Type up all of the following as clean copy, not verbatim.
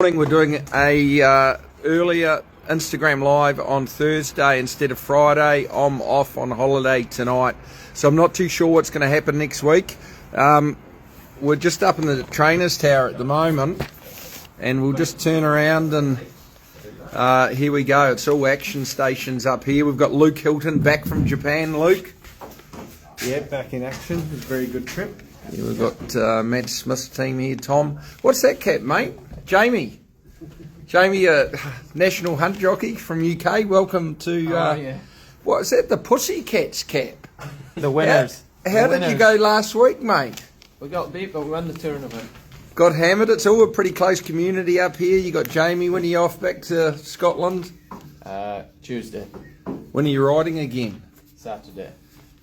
morning. We're doing a earlier Instagram live on Thursday instead of Friday. I'm off on holiday tonight, so I'm not too sure what's going to happen next week. We're just up in the trainers tower at the moment, and we'll just turn around and here we go. It's all action stations up here. We've got Luke Hilton back from Japan. Luke? Yeah, back in action. It's a very good trip. Yeah, we've got Matt Smith's team here. Tom, what's that cap, mate? Jamie, national hunt jockey from UK. Welcome to. What is that? The Pussycats cap. The winners. How did you go last week, mate? We got beat, but we won the tournament. Got hammered. It's all a pretty close community up here. You got Jamie. When are you off back to Scotland? Tuesday. When are you riding again? Saturday.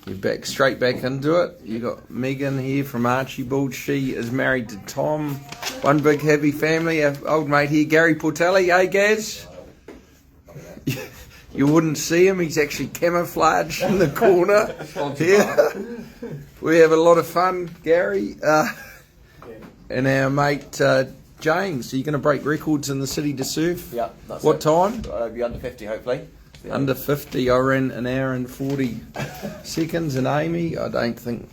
You're straight back into it. You got Megan here from Archibald. She is married to Tom. One big happy family. Our old mate here, Gary Portelli. Hey, Gaz? You wouldn't see him. He's actually camouflaged in the corner. Yeah. We have a lot of fun, Gary. And our mate, James. Are you going to break records in the city to surf? Yeah, that's What it. time? I'll be under 50, hopefully. Yeah. Under 50, I ran an hour and 40 seconds, and Amy, I don't think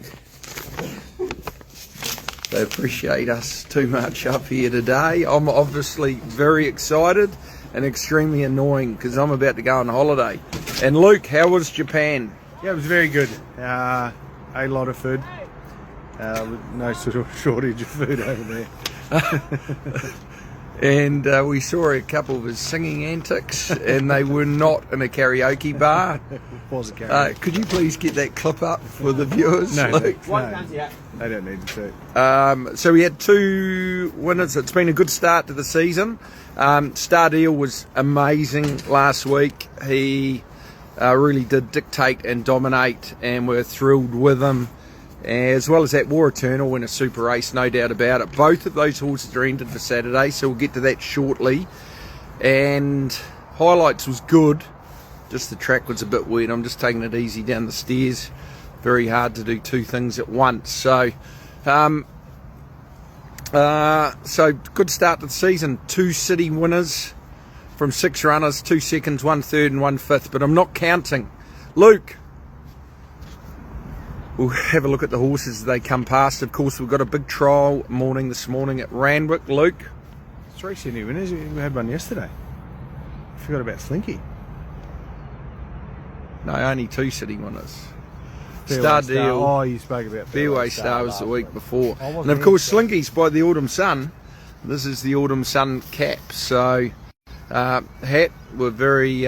they appreciate us too much up here today. I'm obviously very excited and extremely annoying because I'm about to go on holiday. And Luke, how was Japan? Yeah, it was very good. A lot of food. No sort of shortage of food over there. And we saw a couple of his singing antics, and they were not in a karaoke bar. It was a karaoke. Could you please get that clip up for the viewers? No, Luke? they don't need to. So we had two winners. It's been a good start to the season. Star Deal was amazing last week. He really did dictate and dominate, and we're thrilled with him. As well as that, War Eternal win a super race, no doubt about it. Both of those horses are entered for Saturday, so we'll get to that shortly. And Highlights was good, just the track was a bit weird. I'm just taking it easy down the stairs. Very hard to do two things at once. So good start to the season. 2 city winners from 6 runners, 2 seconds, 1 third and 1 fifth. But I'm not counting. Luke. We'll have a look at the horses as they come past. Of course, we've got a big trial morning this morning at Randwick. Luke? 3 city winners. We had one yesterday. I forgot about Slinky. No, only 2 city winners. Fairway Star Deal. Oh, you spoke about Fairway Star was the week before. I wasn't And of course, there. Slinky's by the Autumn Sun. This is the Autumn Sun cap. So, Hat were very...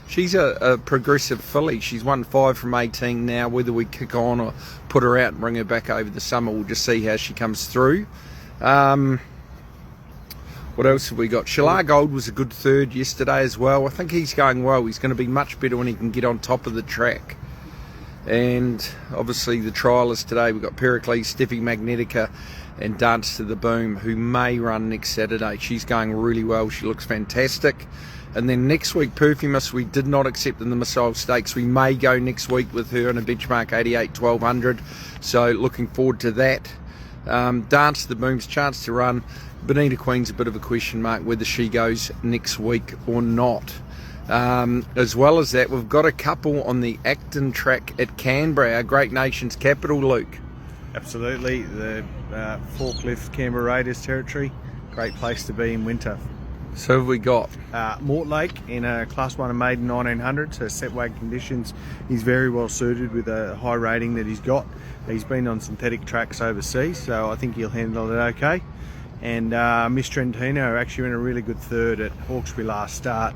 she's a progressive filly. She's won 5 from 18 now. Whether we kick on or put her out and bring her back over the summer, we'll just see how she comes through. What else have we got? Shalar Gold was a good third yesterday as well. I think he's going well. He's going to be much better when he can get on top of the track. And obviously the trialists today, we've got Pericles, Steffi Magnetica and Dance to the Boom, who may run next Saturday. She's going really well. She looks fantastic. And then next week, Perfumist, we did not accept in the Missile Stakes. We may go next week with her in a benchmark 88 1200. So looking forward to that. Dance to the Boom's chance to run. Bonita Queen's a bit of a question mark whether she goes next week or not. As well as that, we've got a couple on the Acton track at Canberra, our great nation's capital, Luke. Absolutely. The Forklift Canberra Raiders territory. Great place to be in winter. So have we got? Mortlake in a Class 1 and maiden 1900, so set weight conditions. He's very well suited with a high rating that he's got. He's been on synthetic tracks overseas, so I think he'll handle it okay. And Miss Trentino actually in a really good third at Hawkesbury last start.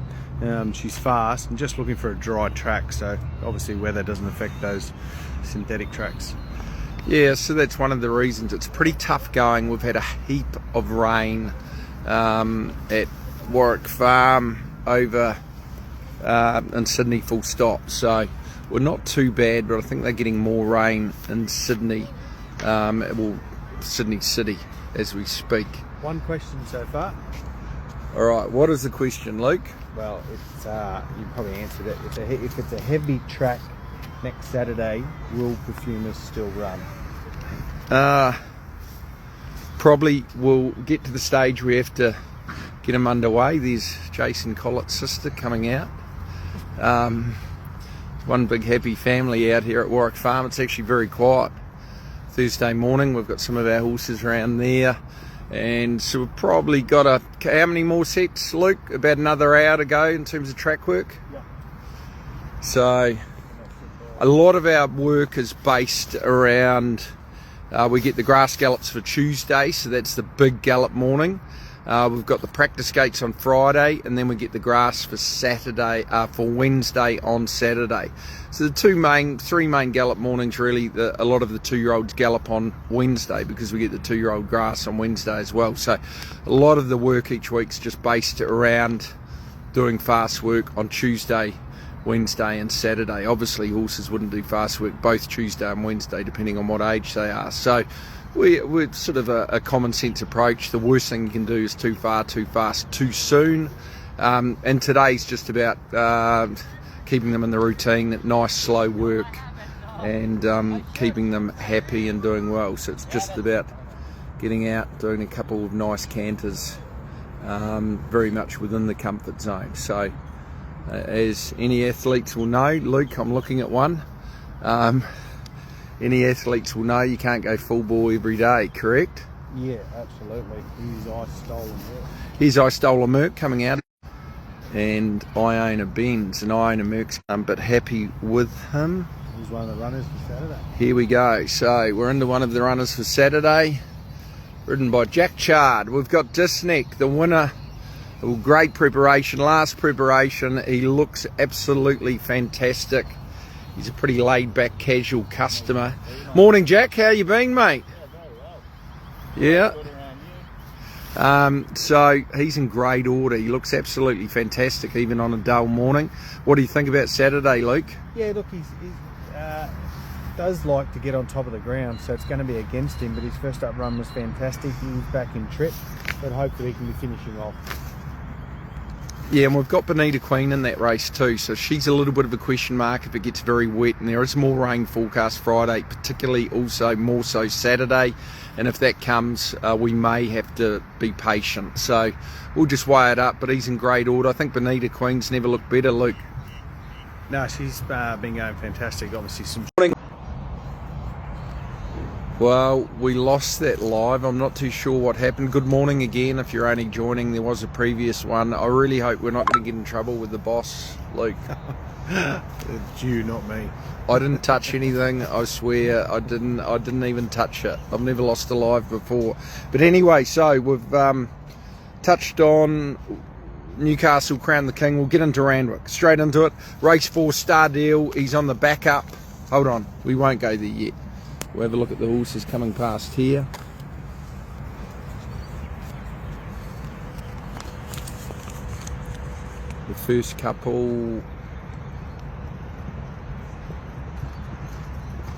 She's fast and just looking for a dry track, so obviously weather doesn't affect those synthetic tracks. Yeah, so that's one of the reasons. It's pretty tough going. We've had a heap of rain at Warwick Farm over in Sydney full stop, so we're not too bad, but I think they're getting more rain in Sydney, Sydney City as we speak. One question so far. Alright, what is the question, Luke? Well, it's you probably answered it. If it's a heavy track next Saturday, will Perfumist still run? Probably we'll get to the stage we have to get him underway. There's Jason Collett's sister coming out. One big happy family out here at Warwick Farm. It's actually very quiet. Thursday morning, we've got some of our horses around there, and so we've probably got how many more sets, Luke? About another hour to go in terms of track work. Yeah. So a lot of our work is based around, we get the grass gallops for Tuesday, so that's the big gallop morning. We've got the practice gates on Friday, and then we get the grass for for Wednesday on Saturday. So the three main gallop mornings, really, a lot of the 2-year-olds gallop on Wednesday because we get the 2-year-old grass on Wednesday as well. So a lot of the work each week's just based around doing fast work on Tuesday, Wednesday and Saturday. Obviously horses wouldn't do fast work both Tuesday and Wednesday depending on what age they are. So we're sort of a common sense approach. The worst thing you can do is too far, too fast, too soon. And today's just about keeping them in the routine, that nice slow work, and keeping them happy and doing well. So it's just about getting out, doing a couple of nice canters, very much within the comfort zone. So as any athletes will know, Luke, I'm looking at one. Any athletes will know you can't go full bore every day, correct? Yeah, absolutely. Here's I Stole a Merc coming out. And I own a Benz and I own a Merc, but happy with him. He's one of the runners for Saturday. Here we go. So we're into one of the runners for Saturday, ridden by Jack Chard. We've got Disneck, the winner. Well, great preparation, last preparation. He looks absolutely fantastic. He's a pretty laid-back, casual customer. Morning, Jack. How you been, mate? Yeah. So he's in great order. He looks absolutely fantastic, even on a dull morning. What do you think about Saturday, Luke? Yeah, look, he does like to get on top of the ground, so it's going to be against him. But his first up run was fantastic. He was back in trip, but hopefully he can be finishing off. Yeah, and we've got Bonita Queen in that race too, so she's a little bit of a question mark if it gets very wet, and there is more rain forecast Friday, particularly also more so Saturday, and if that comes, we may have to be patient. So we'll just weigh it up, but he's in great order. I think Bonita Queen's never looked better, Luke. No, she's been going fantastic. Obviously some... Well, we lost that live. I'm not too sure what happened. Good morning again if you're only joining. There was a previous one. I really hope we're not going to get in trouble with the boss, Luke. It's you, not me. I didn't touch anything, I swear. I didn't even touch it. I've never lost a live before. But anyway, so we've touched on Newcastle Crown the King. We'll get into Randwick. Straight into it. Race 4, Star Deal. He's on the backup. Hold on, we won't go there yet. We'll have a look at the horses coming past here. The first couple,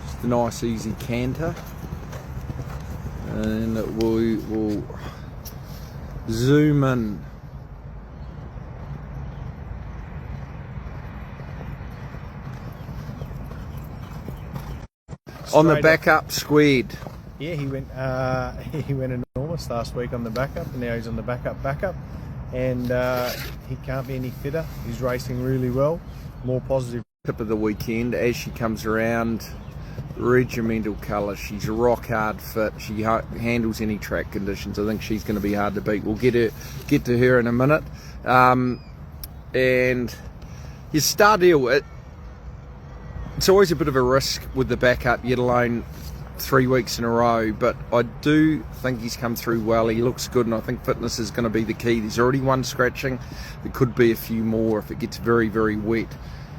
just a nice easy canter, and we will zoom in. On the backup, squared. Yeah, he went enormous last week on the backup, and now he's on the backup, and he can't be any fitter. He's racing really well, more positive. Tip of the weekend as she comes around, regimental colour. She's a rock hard fit. She handles any track conditions. I think she's going to be hard to beat. We'll get to her in a minute. And his Star Deal. It's always a bit of a risk with the backup, yet alone 3 weeks in a row, but I do think he's come through well. He looks good, and I think fitness is going to be the key. There's already one scratching. There could be a few more if it gets very, very wet,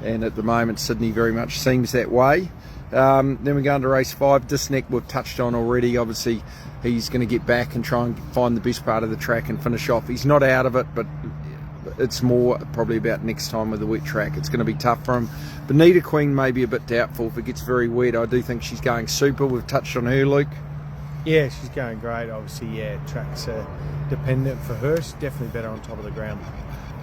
and at the moment Sydney very much seems that way. Then we go into race 5. Disneck we've touched on already. Obviously he's going to get back and try and find the best part of the track and finish off. He's not out of it, but it's more probably about next time with the wet track. It's going to be tough for him. Bonita Queen may be a bit doubtful if it gets very wet. I do think she's going super. We've touched on her, Luke. Yeah, she's going great. Obviously, yeah, tracks are dependent for her. She's definitely better on top of the ground.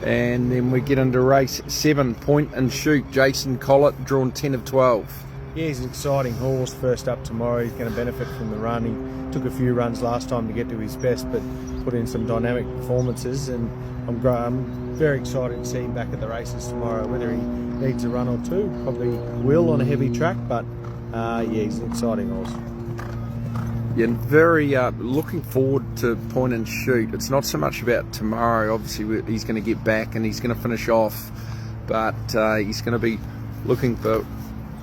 And then we get into race 7, Point and Shoot. Jason Collett, drawn 10 of 12. Yeah, he's an exciting horse. First up tomorrow, he's going to benefit from the run. He took a few runs last time to get to his best, but put in some dynamic performances, and I'm very excited to see him back at the races tomorrow. Whether he needs a run or two, probably will on a heavy track, but yeah, he's an exciting horse. Yeah, and very looking forward to point and shoot. It's not so much about tomorrow. Obviously, he's going to get back and he's going to finish off, but he's going to be looking for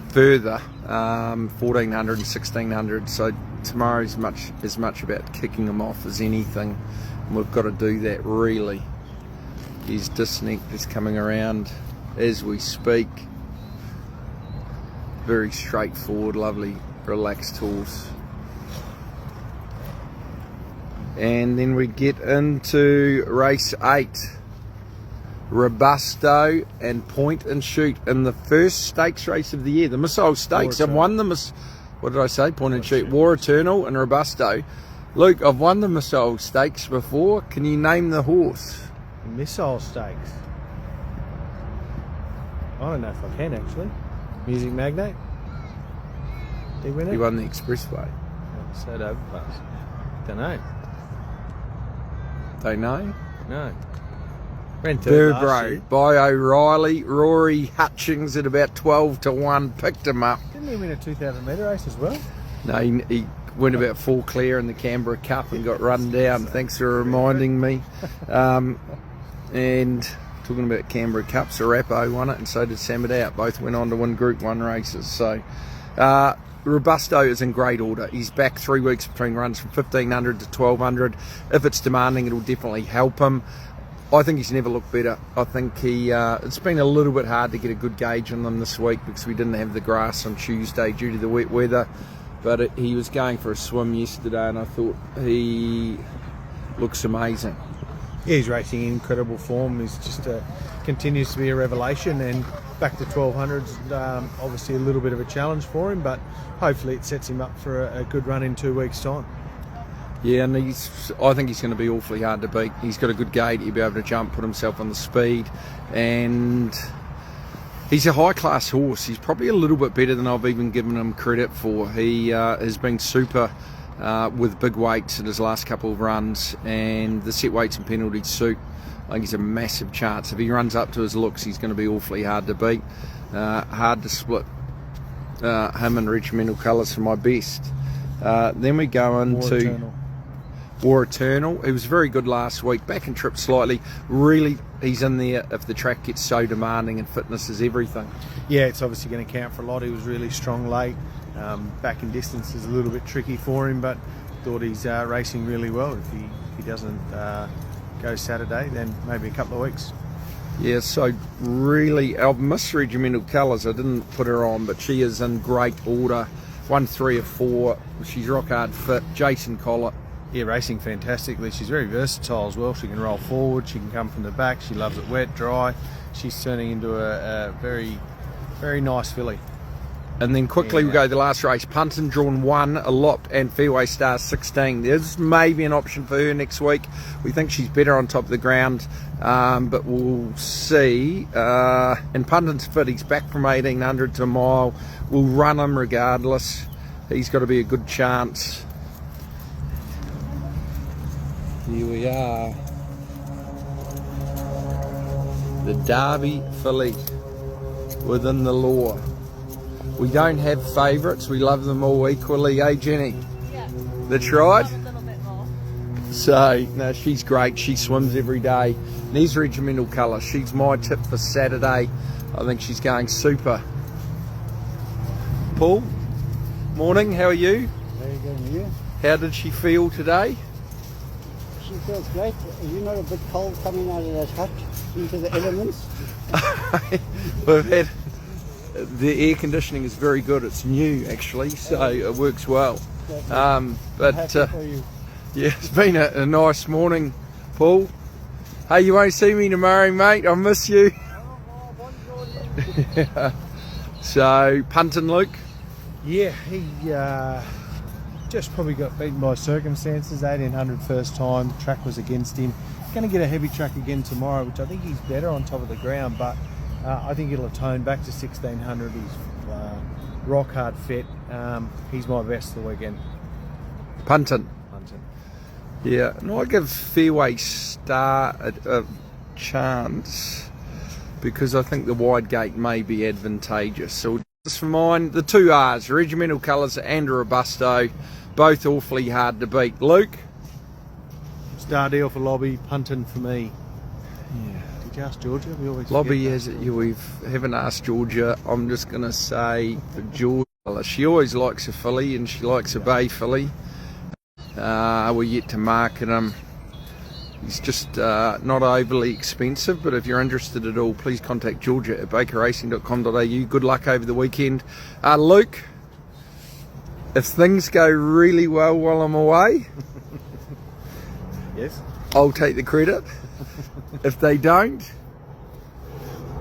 further 1400 and 1600. So tomorrow is as much about kicking him off as anything, and we've got to do that really. His disconnect is coming around as we speak. Very straightforward, lovely, relaxed horse. And then we get into race 8. Robusto and point and shoot in the first stakes race of the year. The Missile Stakes. I've won the what did I say? Point and shoot. War Eternal and Robusto. Luke, I've won the Missile Stakes before. Can you name the horse? Missile Stakes. I don't know if I can actually. Music Magnate. Did he win it? He won the Expressway. So overpass. Don't know. Don't know? No. Ran third last Burbro year. by O'Reilly. Rory Hutchings at about 12 to 1 picked him up. Didn't he win a 2,000 metre race as well? No, he went about 4 clear in the Canberra Cup and got run down. Thanks for reminding me. And talking about Canberra Cup, Sarapo won it and so did Samadou. Both went on to win Group 1 races. So Robusto is in great order. He's back 3 weeks between runs from 1500 to 1200. If it's demanding, it'll definitely help him. I think he's never looked better. I think it's been a little bit hard to get a good gauge on them this week because we didn't have the grass on Tuesday due to the wet weather. But he was going for a swim yesterday and I thought he looks amazing. Yeah, he's racing in incredible form. He's just continues to be a revelation, and back to 1200s, obviously a little bit of a challenge for him, but hopefully it sets him up for a good run in 2 weeks' time. Yeah, and I think he's going to be awfully hard to beat. He's got a good gait, he'll be able to jump, put himself on the speed, and he's a high-class horse. He's probably a little bit better than I've even given him credit for. He has been super with big weights in his last couple of runs, and the set weights and penalties suit. I think he's a massive chance. If he runs up to his looks, he's going to be awfully hard to beat. Hard to split him and Regimental Colours for my best. Then we go into War Eternal. He was very good last week, back and tripped slightly. Really, he's in there if the track gets so demanding, and fitness is everything. Yeah, it's obviously going to count for a lot. He was really strong late. Back in distance is a little bit tricky for him, but thought he's racing really well. If he doesn't go Saturday, then maybe a couple of weeks. Yeah, so really, I've missed Regimental Colours. I didn't put her on, but she is in great order. 1, 3 or 4. She's rock hard fit. Jason Collett. Yeah, racing fantastically. She's very versatile as well. She can roll forward, she can come from the back, she loves it wet, dry. She's turning into a very, very nice filly. And then quickly we go to the last race. Punton drawn 1, a lot, and Fairway Star 16. There's maybe an option for her next week. We think she's better on top of the ground, but we'll see. And Punton's fit. He's back from 1800 to a mile. We'll run him regardless. He's got to be a good chance. Here we are. The Derby filly within the law. We don't have favourites. We love them all equally, eh, Jenny? Yeah. That's right. A little bit more. So, no, she's great. She swims every day. And here's Regimental Colour. She's my tip for Saturday. I think she's going super. Paul, morning. How are you? Very good, and you? How did she feel today? She feels great. Are you not a bit cold coming out of that hut into the elements? We've had the air conditioning is very good. It's new actually, so it works well. But Happy for you. yeah, it's been a nice morning, Paul. Hey, you won't see me tomorrow, mate. I miss you. So, Punton Luke. Yeah, he just probably got beaten by circumstances. 1800 first time, the track was against him. Going to get a heavy track again tomorrow, which I think he's better on top of the ground, but I think it'll atone back to 1600. He's rock hard fit. He's my best of the weekend. Punton. Yeah, and I give Fairway Star a chance because I think the wide gate may be advantageous. So just for mine, the 2 R's, Regimental Colours and Robusto, both awfully hard to beat. Luke? Star deal for Lobby, punting for me. Yeah. Did you ask Georgia? We always Lobby forget has that. it. We haven't asked Georgia. I'm just going to say for Georgia, she always likes a filly and she likes a bay filly. We're yet to market him. He's just not overly expensive, but if you're interested at all, please contact Georgia at bakerracing.com.au. Good luck over the weekend. Luke, if things go really well while I'm away, Yes. I'll take the credit. If they don't,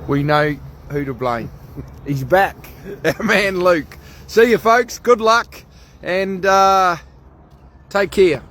we know who to blame. He's back. Our man Luke. See you folks. Good luck and take care.